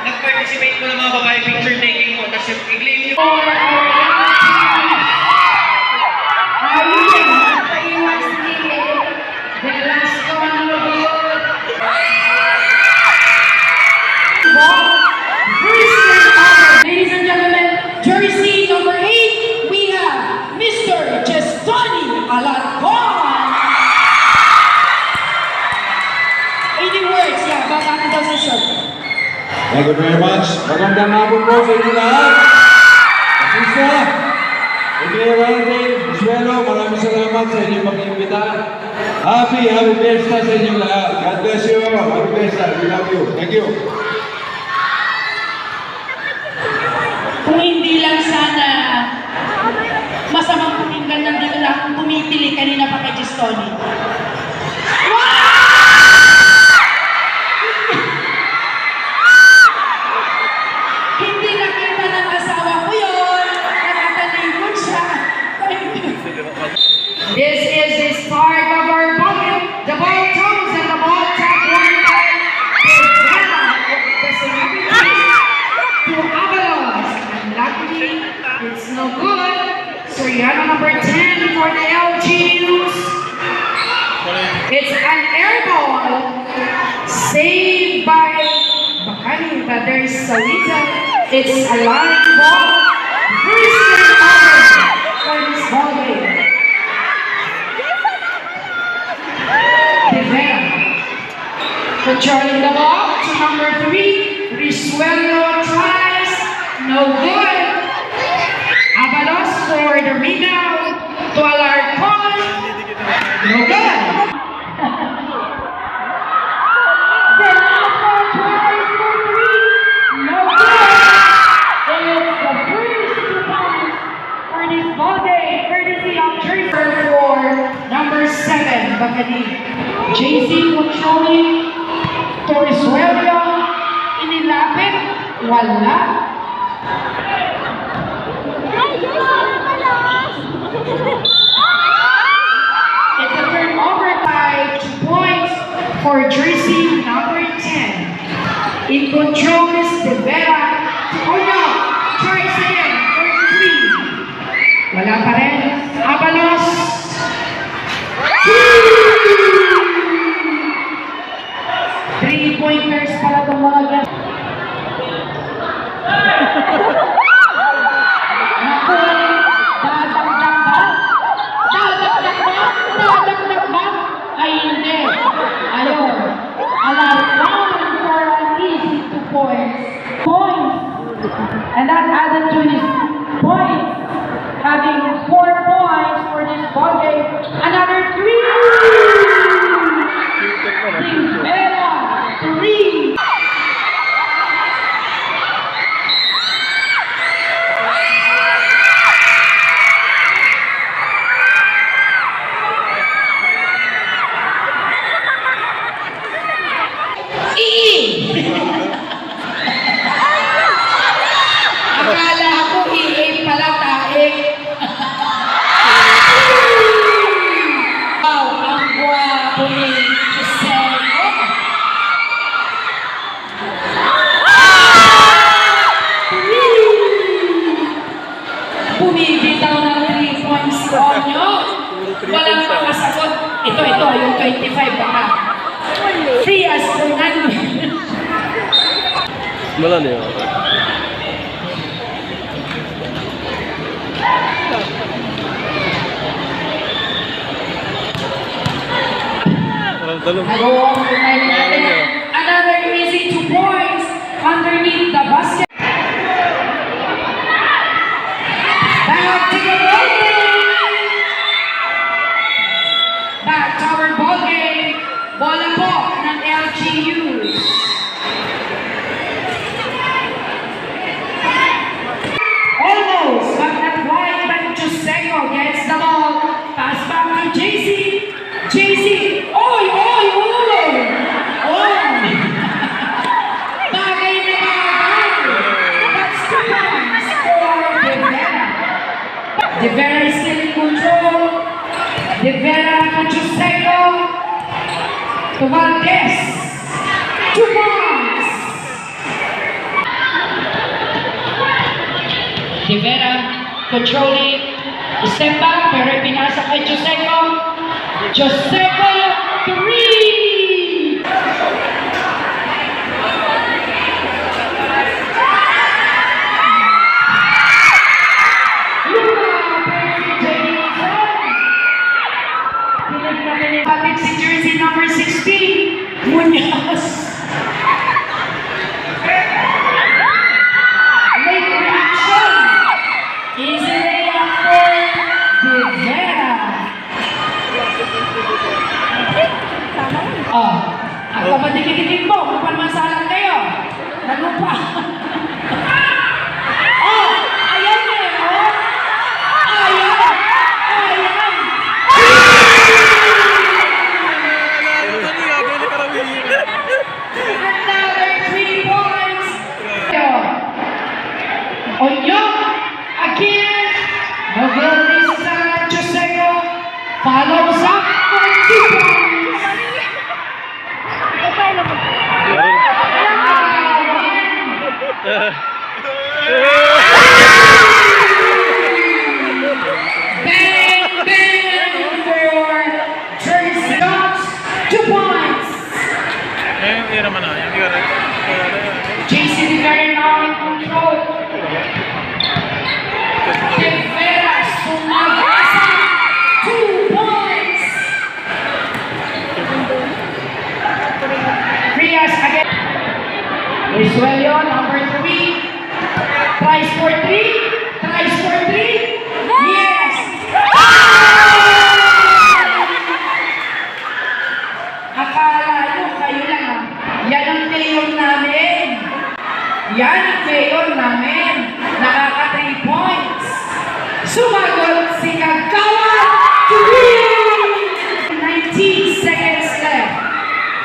nag-participate po ng mga babae picture taking po. Tapos yung i-claim nyo. Ladies and gentlemen, jersey number 8, we have Mr. Jestoni Alarcon. 80 words, yeah, Batang daw sa shirt. Thank you very much. Magandang hapon po sa inyo lahat. Basista, Engineering, Suelo, maraming salamat sa inyong pag-imbita. Happy Basista sa inyong lahat. God bless you. Happy Basista. We love you. Thank you. Kung hindi lang sana masamang pakinggan, nandito na akong pumipili kanina pa kay Jestoni. Hindi nakita ng asawa ko yun. Nakatalikod siya. This is the start of our ball. The ball comes and the ball tap one time. The celebrity to Avalos. And luckily, it's no good. So Yana number 10 for the LGUs. It's an air ball saved by Bakani, but there is a reason. It's a line ball. First and for this ball game. Devera controlling the ball to number 3. Risuelo tries. No good. Avalos for the rebound to Alarcon. No good. Number 7, Bakani. JC controlling Torresuelo. Inilapit. Wala. It's a turnover by 2 points for jersey number 10. In control is Devera. Oh no! Tries again for 3. Wala pa rin. Avalos. 3-pointers para itong mga guys. Naku, dadagdag ba? Dadagdag ba? Dadagdag ba? Ay hindi. Ayun. Alarcon for an easy 2 points. And that added to his points. Having 4 points for this ball game. Another 3! Rivera, 3! Akala ko pala tae. Wow, ang guwapo ni Giselle. Bumibitaw ng 3 points ko nyo. Walang makasagot. Ito, yung 25 baka. Free as for none. Wala niya. Another easy 2 points underneath the basket. Back to the ball game. Back to our ball game. Bola po ng LGUs. Almost, but not quite. But Joseco gets the ball. Pass back to JC. JC. Oy! Bagay na bagay. That's 2 points for Devera. Devera is still in control. Devera to Joseco. To Valdez. 2 points. Rivera, controlling. Step back, pero pinasa kay Joseco. Joseco, 3! Kapit si jersey number 16, Muñoz. Late reaction. Easy layup for Rivera. Ako ba dikit-dikit mo? Kung panmasalan kayo? Nalupa. Ayan eh. Ayan. Another 3 points. Onyok again. No good this time. Joseco follows up for 2 points. Bang, bang for Jersey Dogs. 2 points. JC Rivera now in control. Rivera sumagasa. 2 points. Frias again. Risuelio, number 3. Tries for 3. Yes. Akala nyo, kayo lang. Yan ang mayor namin. Nakaka 3 points. Sumagot si Kagawa. 3! 19 seconds left.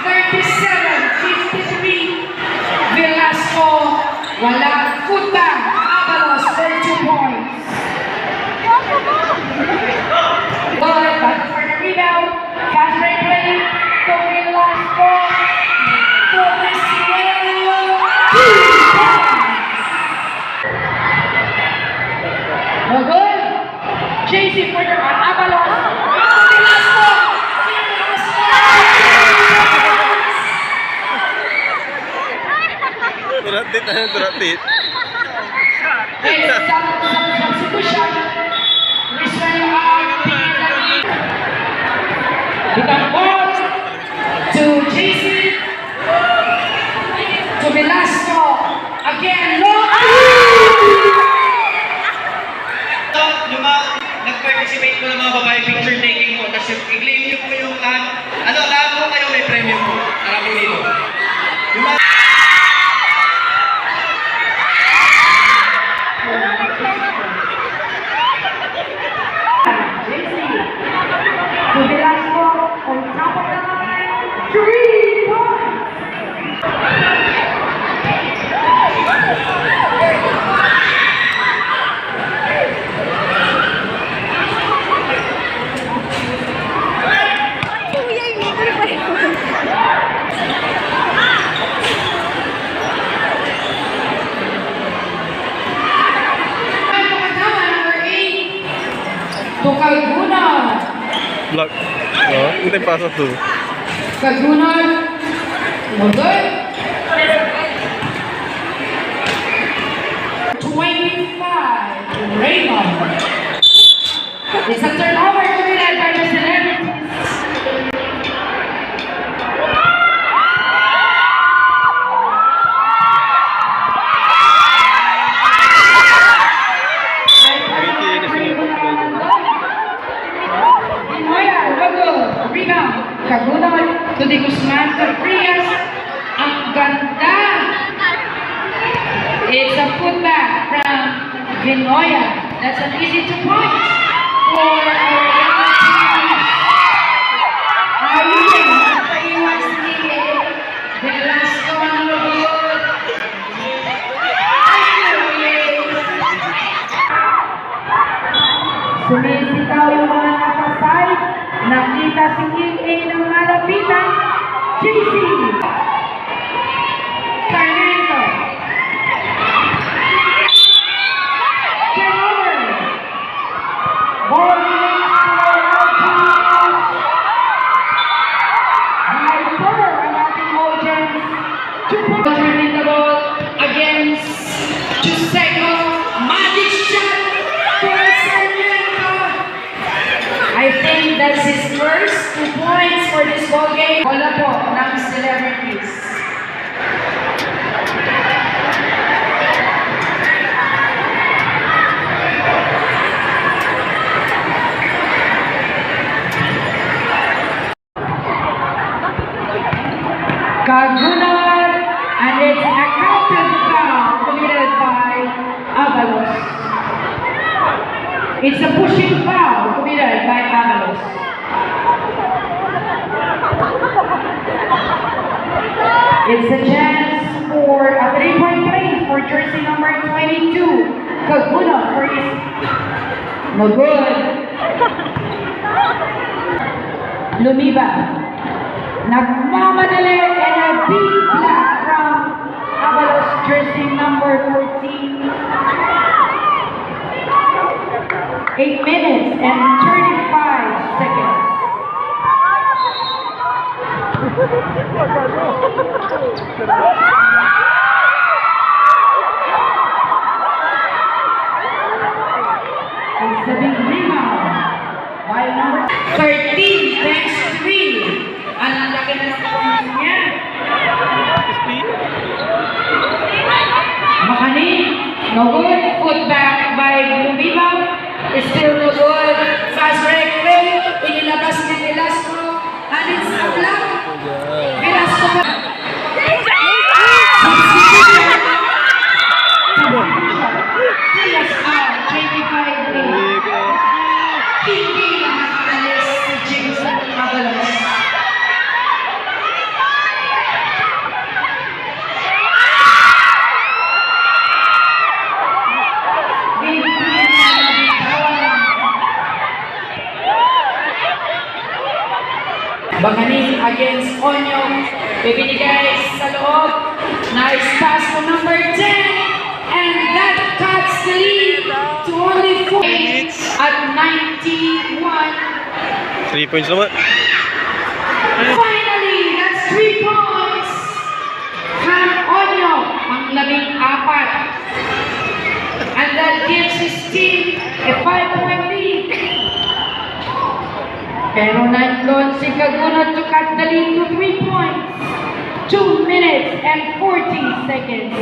37-53. Velasco. Walang futang. Avalos for 2 points. But for the rebound, fast break play to Velasco. To Risuelio. 2 points. No good. JC for the Avalos. Velasco. Turatit. Substitution. Risuelio become ball to JC. To Velasco. Again, no. Yung mga nag-participate po ng mga babae picture taking po, tapos i-claim nyo po yung lahat po kayo may premium po. Marami dito. Yung mga To Velasco on top of the line. 3 points. To Kalgunan. Block. Hindi pasok to. Kalgunan. No good. 25. Raymond. It's a turnover to be led by the celebrities. Kagunan to the Guzman Caprias. Ang ganda. It's a putback from Vinoya. That's an easy 2 points for our young team. Ayun, napaiwas ni Velasco Manulog. Sumisitaw yung mga nasa side. Nakita si King A ng MAPITA. JC. Sarnento. second magic shot for Sarmiento. I think that's his first 2 points for this ball game. Wala po ng celebrities. Kagunar, and it's a counted foul committed by Avalos. It's a pushing foul committed by Avalos. It's a chance for a 3-point play for jersey number 22, Kaguna for his no good. Lumiba. Nagmamadali and a big block from Avalos jersey number 14. 8 minutes and 35 seconds. It's a big rebound by number 13, thanks 3. Ang laki na ng points niya. Makani, no good. Put back by Lumiba. Still no good. Fast break play. Inilabas ni Velasco. And it's a block. Velasco. Yes, 25 Hindi na nakakalis si Jameson Avalos. Bangani against Onyo. Bibinigay sa loob. Nice pass to number 10. And that cuts the lead to only 4 at 91. 3 points naman. Finally, that's 3 points. From Onyo, ang 14. And that gives his team a 5-point lead. Pero nandun si Kaguna to cut the lead to 3 points. 2 minutes and 40 seconds.